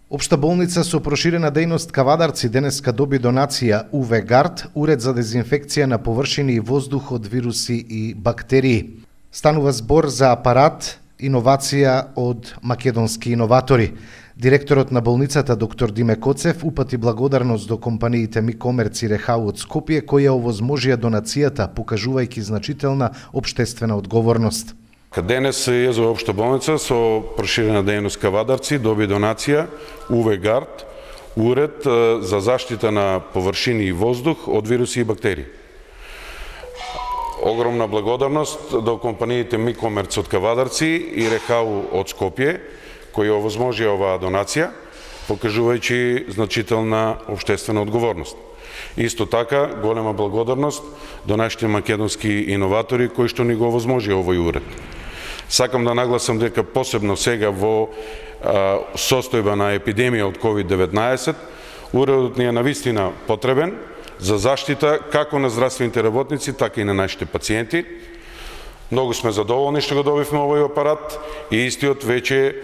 Општа болница со проширена дејност Кавадарци денеска доби донација UV Guard, уред за дезинфекција на површини и воздух од вируси и бактерии. Станува збор за апарат, иновација од македонски иноватори. Директорот на болницата доктор Диме Коцев упати благодарност до компаниите Микомерц и Рехау од Скопје кои ја овозможија донацијата, покажувајќи значителна општествена одговорност. Денес ЈЗО општа болница со проширена дејност Кавадарци доби донација UV Guard, уред за заштита на површини и воздух од вируси и бактерии. Огромна благодарност до компаниите Микомерц од Кавадарци и Рехау од Скопје, кои овозможија оваа донација, покажувајќи значителна општествена одговорност. Исто така, голема благодарност до нашите македонски иноватори кои што ни го овозможија овој уред. Сакам да нагласам дека посебно сега во состојба на епидемија од COVID-19, уредот ни е навистина потребен за заштита како на здравствените работници, така и на нашите пациенти. Многу сме задоволни што го добивме овој апарат и истиот веќе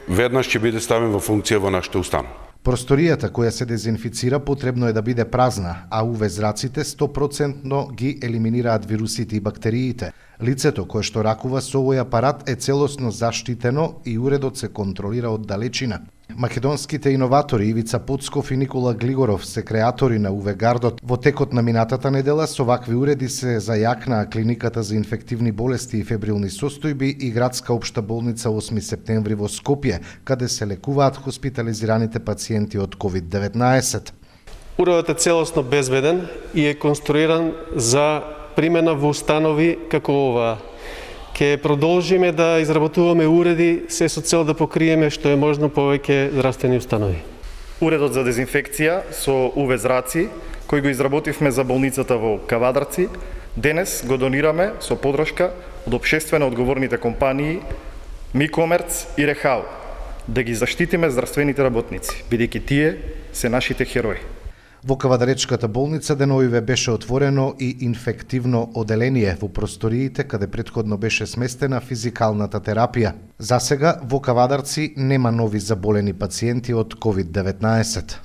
веднаш ќе биде ставен во функција во нашата установа. Просторијата која се дезинфицира потребно е да биде празна, а UV зраците 100% ги елиминираат вирусите и бактериите. Лицето кое што ракува со овој апарат е целосно заштитено и уредот се контролира од далечина. Македонските иноватори Ивица Поцков и Никола Глигоров се креатори на UV Guardот. Во текот на минатата недела со вакви уреди се зајакнаа клиниката за инфективни болести и фебрилни состојби и градска општа болница 8 септември во Скопје, каде се лекуваат хоспитализираните пациенти од COVID-19. Уредот е целосно безбеден и е конструиран за примена во установи како ова. Ке продолжиме да изработуваме уреди се со цел да покриеме што е можно повеќе здравствени установи. Уредот за дезинфекција со UV зраци, кој го изработивме за болницата во Кавадарци, денес го донираме со подршка од општествено одговорните компании Микомерц и Рехау, да ги заштитиме здравствените работници, бидејќи тие се нашите херои. Во Кавадаречката болница деновиве беше отворено и инфективно оделение во просториите каде претходно беше сместена физикалната терапија. Засега во Кавадарци нема нови заболени пациенти од COVID-19.